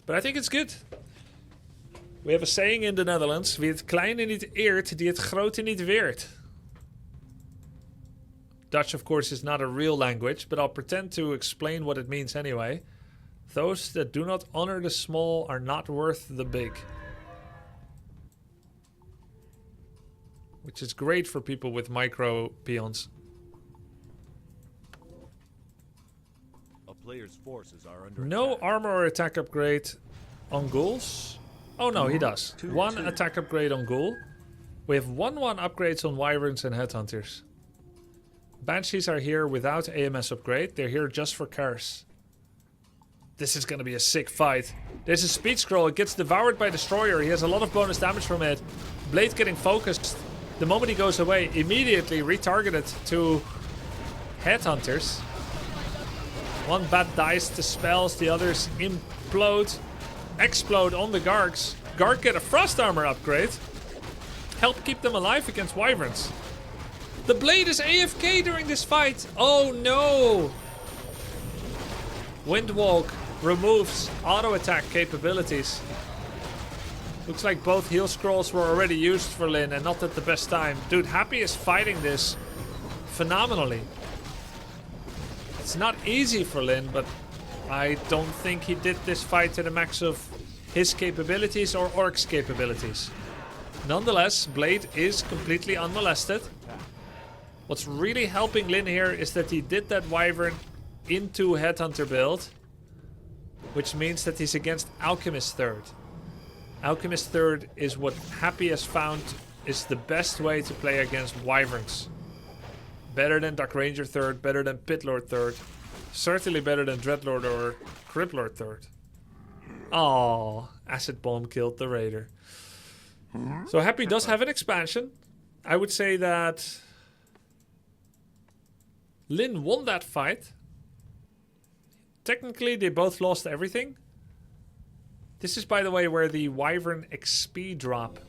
Speaker 1: But I think it's good. We have a saying in the Netherlands: wie het kleine niet eert, die het grote niet weert. Dutch, of course, is not a real language, but I'll pretend to explain what it means anyway. Those that do not honor the small are not worth the big. Which is great for people with micro peons.
Speaker 2: A player's forces are under
Speaker 1: No
Speaker 2: attack.
Speaker 1: armor or attack upgrade on ghouls. Oh no, he does. 1 attack upgrade on ghoul. We have 1/1 upgrades on wyverns and headhunters. Banshees are here without AMS upgrade. They're here just for cars. This is gonna be a sick fight. There's a speed scroll. It gets devoured by Destroyer. He has a lot of bonus damage from it. Blade getting focused. The moment he goes away, immediately retargeted to Headhunters. One bat dies to spells. The others implode, explode on the Gargs. Garg get a Frost Armor upgrade. Help keep them alive against Wyverns. The Blade is AFK during this fight. Oh no! Windwalk removes auto attack capabilities. Looks like both heal scrolls were already used for Lin and not at the best time. Dude, Happy is fighting this phenomenally. It's not easy for Lin, but I don't think he did this fight to the max of his capabilities or Orc's capabilities. Nonetheless, Blade is completely unmolested. What's really helping Lin here is that he did that Wyvern into Headhunter build, which means that he's against Alchemist third. Alchemist third is what Happy has found is the best way to play against Wyverns. Better than Dark Ranger third, better than Pitlord third, certainly better than Dreadlord or Criplord third. Oh, Acid Bomb killed the Raider. So Happy does have an expansion. I would say that Lin won that fight. Technically, they both lost everything. This is, by the way, where the Wyvern XP drop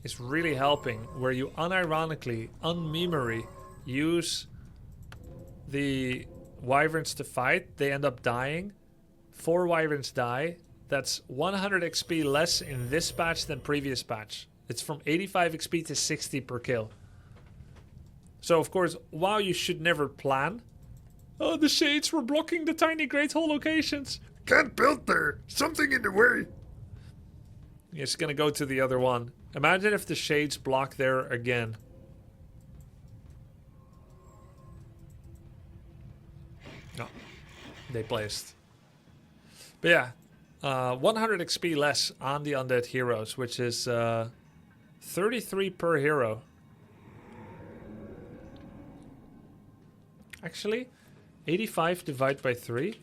Speaker 1: is really helping. Where you unironically, unmemery, use the Wyverns to fight. They end up dying. 4 Wyverns die. That's 100 XP less in this patch than previous patch. It's from 85 XP to 60 per kill. So, of course, while you should never plan... Oh, the shades were blocking the tiny Great Hall locations.
Speaker 3: Can't build there. Something in the way.
Speaker 1: It's gonna go to the other one. Imagine if the shades block there again. No. They placed. But yeah. 100 XP less on the undead heroes, which is 33 per hero. Actually, 85 divided by 3.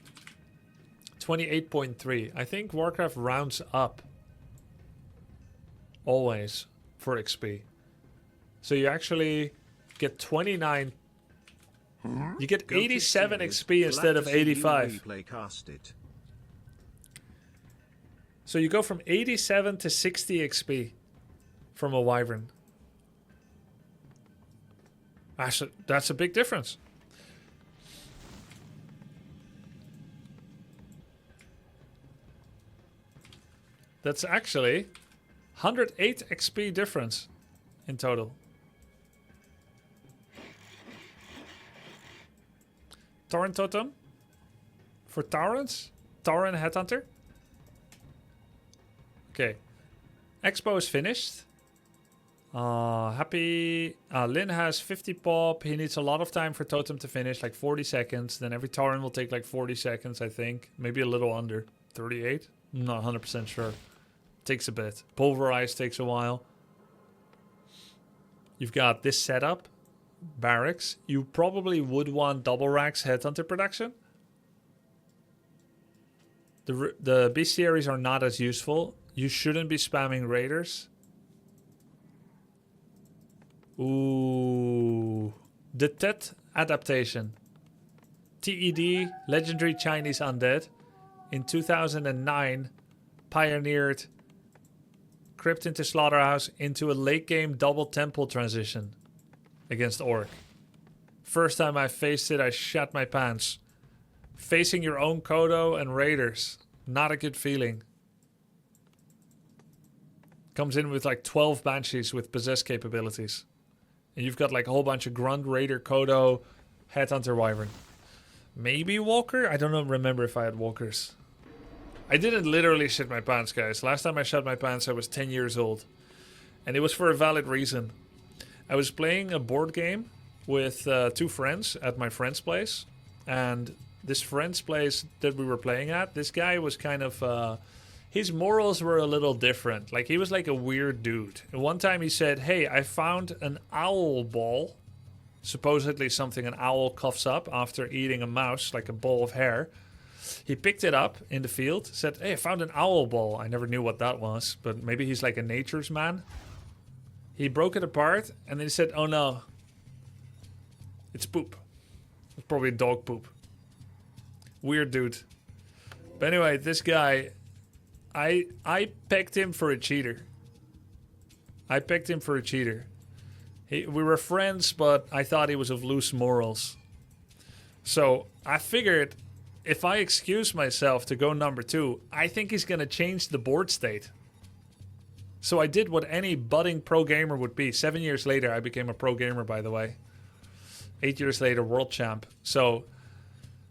Speaker 1: 28.3. I think Warcraft rounds up. Always for XP. So you actually get 29. You get 87 XP instead of 85. So you go from 87 to 60 XP from a Wyvern. That's a big difference. That's actually 108 XP difference in total. Tauren Totem for Taurens. Tauren Headhunter. Okay. Expo is finished. Happy. Lin has 50 pop. He needs a lot of time for Totem to finish, like 40 seconds. Then every Tauren will take like 40 seconds, I think. Maybe a little under. 38? I'm not 100% sure. Takes a bit. Pulverize takes a while. You've got this setup. Barracks. You probably would want double racks Headhunter production. The bestiaries are not as useful. You shouldn't be spamming raiders. Ooh. The Tet adaptation. TED, Legendary Chinese Undead, in 2009 pioneered Crypt into Slaughterhouse into a late game double temple transition against Orc. First time I faced it, I shat my pants. Facing your own Kodo and Raiders. Not a good feeling. Comes in with like 12 Banshees with possess capabilities. And you've got like a whole bunch of Grunt, Raider, Kodo, Headhunter, Wyvern. Maybe Walker? I don't remember if I had Walkers. I didn't literally shit my pants, guys. Last time I shit my pants, I was 10 years old. And it was for a valid reason. I was playing a board game with 2 friends at my friend's place. And this friend's place that we were playing at, this guy was kind of... his morals were a little different. Like, he was like a weird dude. And one time he said, hey, I found an owl ball. Supposedly something an owl coughs up after eating a mouse, like a ball of hair. He picked it up in the field, said, hey, I found an owl ball. I never knew what that was, but maybe he's like a nature's man. He broke it apart, and then he said, oh no, it's poop. It's probably dog poop. Weird dude. But anyway, this guy, I pegged him for a cheater. We were friends, but I thought he was of loose morals. So I figured if I excuse myself to go number 2, I think he's going to change the board state. So I did what any budding pro gamer would be. 7 years later, I became a pro gamer, by the way. 8 years later, world champ. So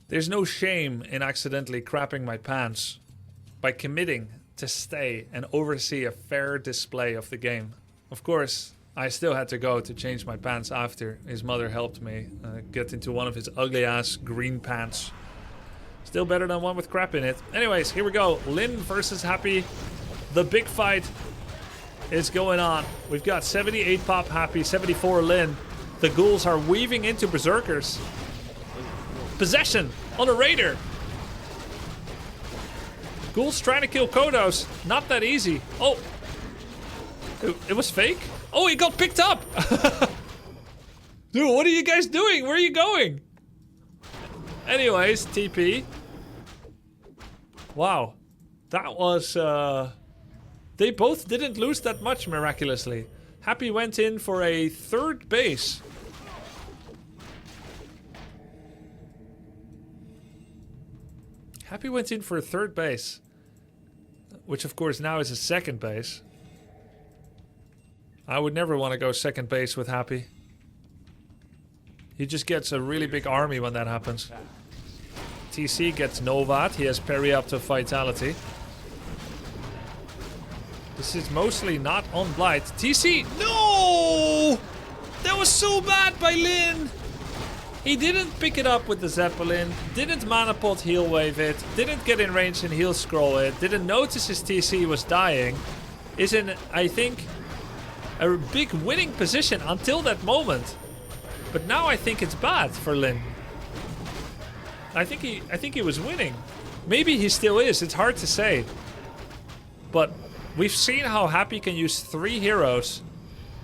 Speaker 1: there's no shame in accidentally crapping my pants by committing to stay and oversee a fair display of the game. Of course, I still had to go to change my pants after. His mother helped me get into one of his ugly ass green pants. Still better than one with crap in it. Anyways, here we go. Lin versus Happy. The big fight is going on. We've got 78 pop Happy, 74 Lin. The ghouls are weaving into berserkers. Possession on a raider. Ghouls trying to kill Kodos. Not that easy. Oh. It was fake? Oh, he got picked up! Dude, what are you guys doing? Where are you going? Anyways, TP. Wow. That was... They both didn't lose that much, miraculously. Happy went in for a 3rd base. Happy went in for a 3rd base. Which, of course, now is a 2nd base. I would never want to go 2nd base with Happy. He just gets a really big army when that happens. TC gets Novat. He has parry up to Vitality. This is mostly not on Blight. TC! No! That was so bad by Lin! He didn't pick it up with the Zeppelin. Didn't mana pot heal wave it. Didn't get in range and heal scroll it. Didn't notice his TC was dying. Is in, I think, a big winning position until that moment. But now I think it's bad for Lin. I think he was winning. Maybe he still is, it's hard to say. But we've seen how Happy can use 3 heroes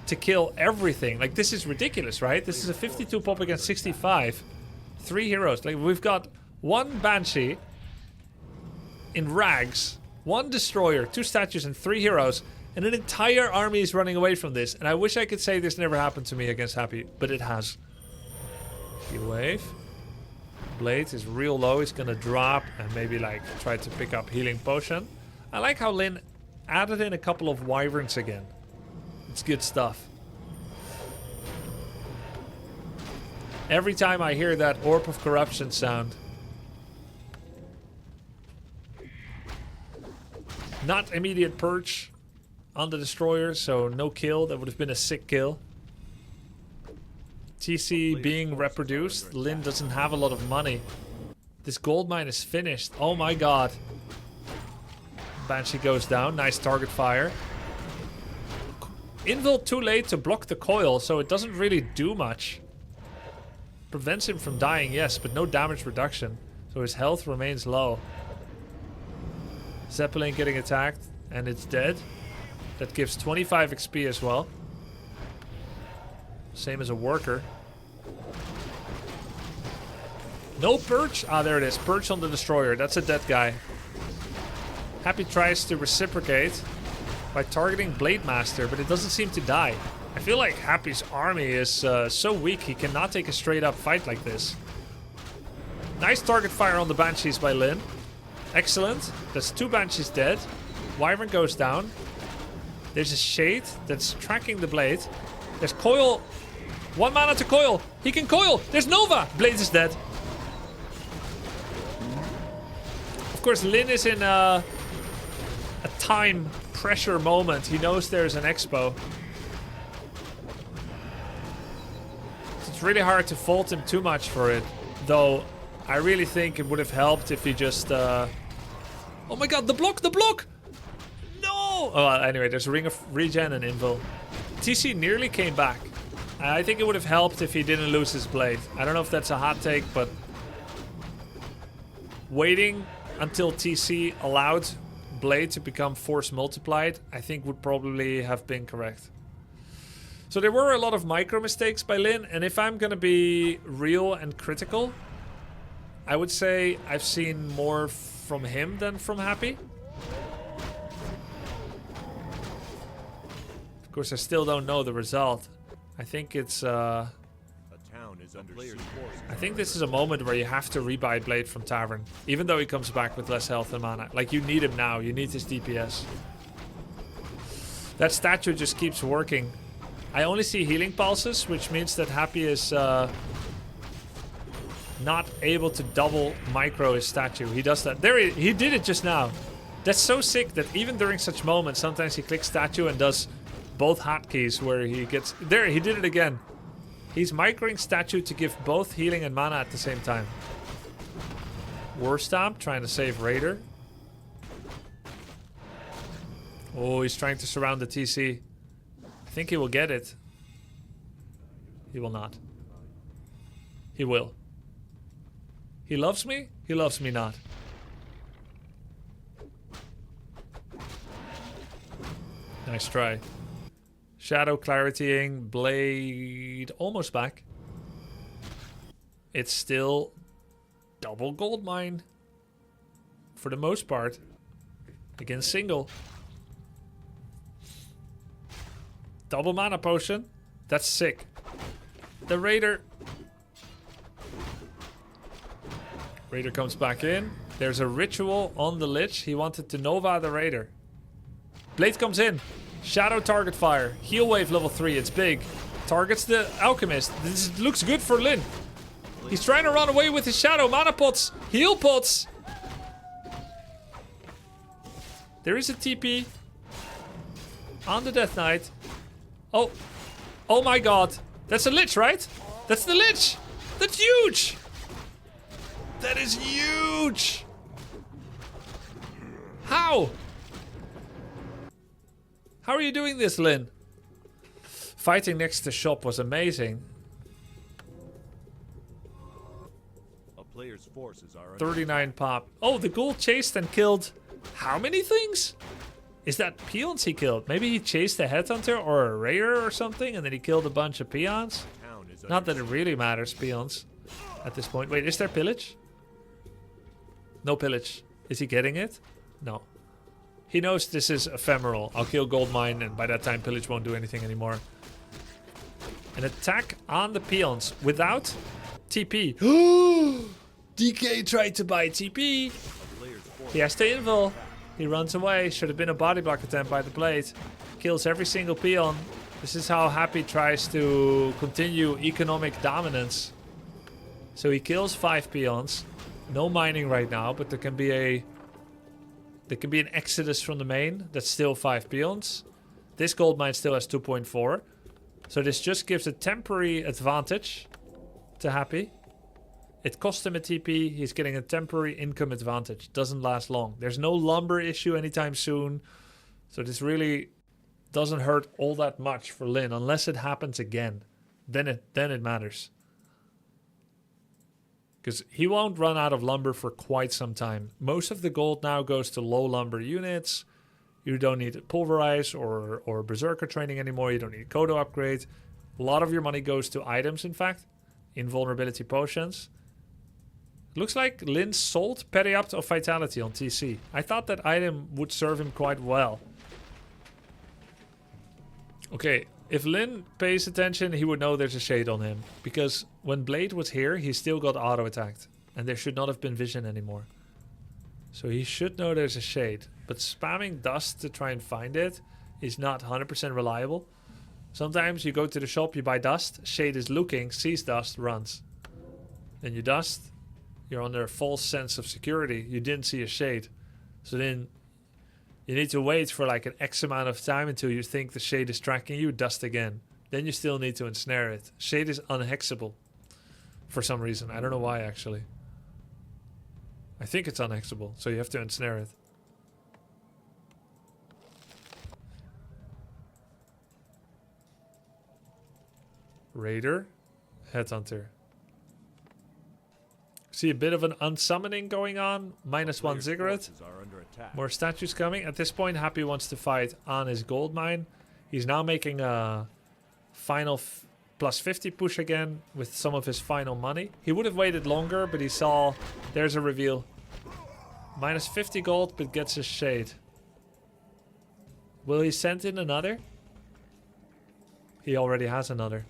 Speaker 1: to kill everything. Like, this is ridiculous, right? This is a 52 pop against 65. 3 heroes. Like, we've got 1 Banshee in rags, 1 destroyer, 2 statues, and 3 heroes. And an entire army is running away from this. And I wish I could say this never happened to me against Happy, but it has. Heal wave. Blade is real low. He's gonna drop and maybe like try to pick up healing potion. I like how Lin added in a couple of wyverns again. It's good stuff. Every time I hear that Orb of Corruption sound. Not immediate perch on the destroyer, so no kill. That would have been a sick kill. TC being reproduced. Lin doesn't have a lot of money. This gold mine is finished. Oh my god. Banshee goes down. Nice target fire. Invul too late to block the coil, so it doesn't really do much. Prevents him from dying, yes, but no damage reduction. So his health remains low. Zeppelin getting attacked, and it's dead. That gives 25 XP as well. Same as a worker. No perch? Ah, there it is. Perch on the destroyer. That's a dead guy. Happy tries to reciprocate by targeting Blade Master, but it doesn't seem to die. I feel like Happy's army is so weak he cannot take a straight up fight like this. Nice target fire on the Banshees by Lin. Excellent. That's 2 Banshees dead. Wyvern goes down. There's a Shade that's tracking the Blade. There's Coil. 1 mana to Coil. He can Coil. There's Nova. Blade is dead. Of course, Lin is in a time pressure moment. He knows there's an expo. It's really hard to fault him too much for it. Though, I really think it would have helped if he just... Oh my god, the block! The block! No! Oh, well, anyway, there's a Ring of Regen and Invul. TC nearly came back. I think it would have helped if he didn't lose his blade. I don't know if that's a hot take, but... waiting until TC allowed Blade to become force multiplied, I think would probably have been correct. So there were a lot of micro mistakes by Lin, and if I'm gonna be real and critical, I would say I've seen more from him than from Happy. Of course, I still don't know the result. I think it's
Speaker 2: A town is under siege.
Speaker 1: I think this is a moment where you have to rebuy Blade from Tavern, even though he comes back with less health and mana. Like, you need him now. You need his DPS. That statue just keeps working. I only see healing pulses, which means that Happy is not able to double micro his statue. He does that. There he did it just now. That's so sick that even during such moments, sometimes he clicks statue and does both hotkeys where he gets... There, he did it again. He's microing statue to give both healing and mana at the same time. War Stomp, trying to save Raider. Oh, he's trying to surround the TC. I think he will get it. He will not. He will. He loves me? He loves me not. Nice try. Shadow claritying, Blade almost back. It's still double gold mine. For the most part. Against single. Double mana potion. That's sick. The Raider. Raider comes back in. There's a ritual on the Lich. He wanted to Nova the Raider. Blade comes in. Shadow target fire. Heal wave level 3. It's big. Targets the Alchemist. This looks good for Lin. He's trying to run away with his shadow. Mana pots. Heal pots. There is a TP. On the Death Knight. Oh. Oh my god. That's a Lich, right? That's the Lich. That's huge. That is huge. How? How are you doing this, Lin? Fighting next to shop was amazing.
Speaker 2: A player's forces are under
Speaker 1: 39 pop. Oh, the ghoul chased and killed how many things? Is that peons he killed? Maybe he chased a headhunter or a raider or something and then he killed a bunch of peons?
Speaker 2: town is
Speaker 1: Not that it really matters, peons, at this point. Wait, is there pillage? No pillage. Is he getting it? No. He knows this is ephemeral. I'll kill gold mine and by that time pillage won't do anything anymore. An attack on the peons without TP. DK tried to buy TP. He has to invul. He runs away. Should have been a body block attempt by the Blade. Kills every single peon. This is how Happy tries to continue economic dominance. So he kills 5 peons. No mining right now, but there can be an exodus from the main. That's still 5 peons. This gold mine still has 2.4. So this just gives a temporary advantage to Happy. It cost him a TP. He's getting a temporary income advantage. Doesn't last long. There's no lumber issue anytime soon. So this really doesn't hurt all that much for Lin unless it happens again. Then it matters. Because he won't run out of lumber for quite some time. Most of the gold now goes to low lumber units. You don't need pulverize or berserker training anymore. You don't need Kodo upgrade. A lot of your money goes to items, in fact. Invulnerability potions. Looks like Lin sold Periapt of Vitality on TC. I thought that item would serve him quite well. Okay, if Lin pays attention, he would know there's a shade on him. Because when Blade was here, he still got auto-attacked. And there should not have been vision anymore. So he should know there's a shade. But spamming dust to try and find it is not 100% reliable. Sometimes you go to the shop, you buy dust, shade is looking, sees dust, runs. Then you dust, you're under a false sense of security. You didn't see a shade. So then you need to wait for like an X amount of time until you think the shade is tracking you, dust again. Then you still need to ensnare it. Shade is unhexable for some reason. I don't know why actually. I think it's unhexable, so you have to ensnare it. Raider, Headhunter. See a bit of an unsummoning going on. -1
Speaker 2: Player's
Speaker 1: ziggurat.
Speaker 2: forces are under attack.
Speaker 1: More statues coming. At this point, Happy wants to fight on his gold mine. He's now making a final +50 push again with some of his final money. He would have waited longer, but he saw there's a reveal. -50 gold, but gets his shade. Will he send in another? He already has another.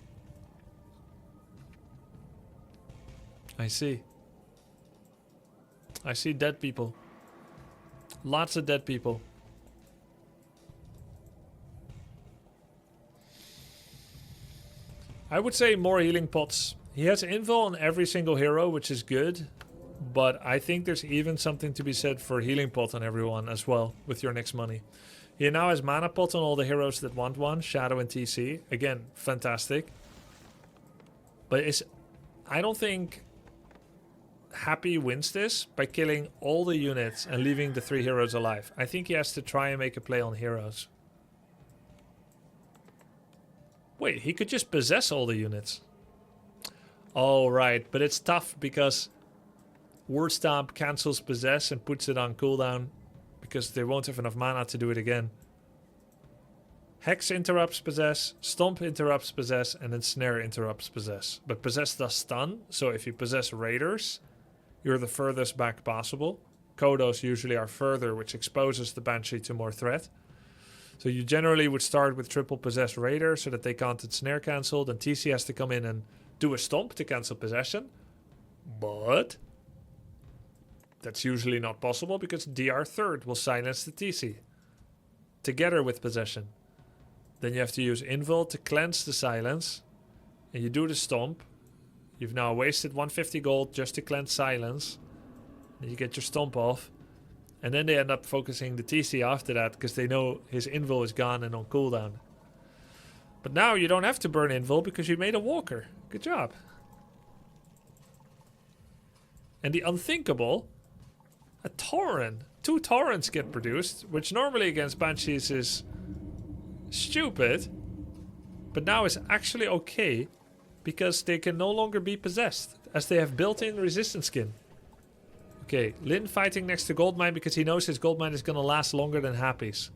Speaker 1: I see. I see dead people. Lots of dead people. I would say more healing pots. He has invul on every single hero, which is good. But I think there's even something to be said for healing pot on everyone as well with your next money. He now has mana pot on all the heroes that want one. Shadow and TC. Again, fantastic. But I don't think Happy wins this by killing all the units and leaving the 3 heroes alive. I think he has to try and make a play on heroes. Wait, he could just possess all the units. Oh, right. But it's tough because Word Stomp cancels possess and puts it on cooldown because they won't have enough mana to do it again. Hex interrupts possess, Stomp interrupts possess, and then Snare interrupts possess. But possess does stun, so if you possess raiders, you're the furthest back possible. Kodos usually are further, which exposes the Banshee to more threat. So you generally would start with triple possess raider so that they can't get snare cancelled, and TC has to come in and do a stomp to cancel possession. But that's usually not possible because DR third will silence the TC together with possession. Then you have to use invul to cleanse the silence, and you do the stomp. You've now wasted 150 gold just to cleanse silence. And you get your stomp off. And then they end up focusing the TC after that because they know his invul is gone and on cooldown. But now you don't have to burn invul because you made a walker. Good job. And the unthinkable, a Tauren. 2 Taurens get produced, which normally against Banshees is stupid. But now it's actually okay because they can no longer be possessed as they have built-in resistance skin. Okay, Lin fighting next to Goldmine because he knows his Goldmine is going to last longer than Happy's.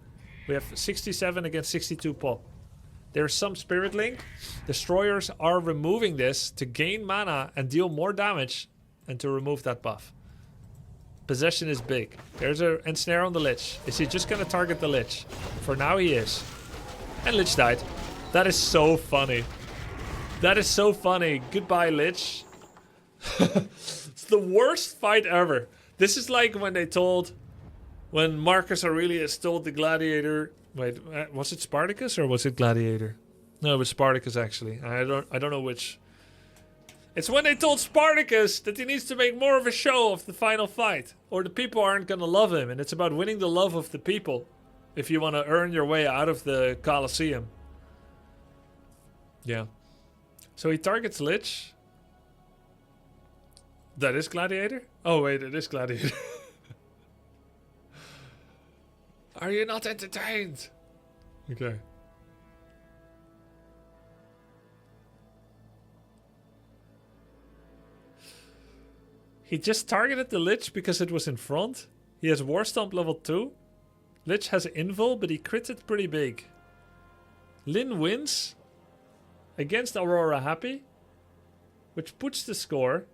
Speaker 1: We have 67 against 62 pop. There's some Spirit Link. Destroyers are removing this to gain mana and deal more damage and to remove that buff. Possession is big. There's a ensnare on the Lich. Is he just going to target the Lich? For now he is. And Lich died. That is so funny. That is so funny. Goodbye, Lich. It's the worst fight ever. This is like when Marcus Aurelius told the gladiator. Wait, was it Spartacus or was it Gladiator? No, it was Spartacus actually. I don't know which. It's when they told Spartacus that he needs to make more of a show of the final fight, or the people aren't gonna love him, and it's about winning the love of the people if you want to earn your way out of the Colosseum. Yeah. So he targets Lich. That is Gladiator? Oh wait, it is Gladiator. Are you not entertained? Okay. He just targeted the Lich because it was in front. He has War Stomp level 2. Lich has invul, but he critted pretty big. Lin wins against Aurora Happy, which puts the score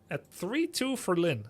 Speaker 1: at 3-2 for Lin.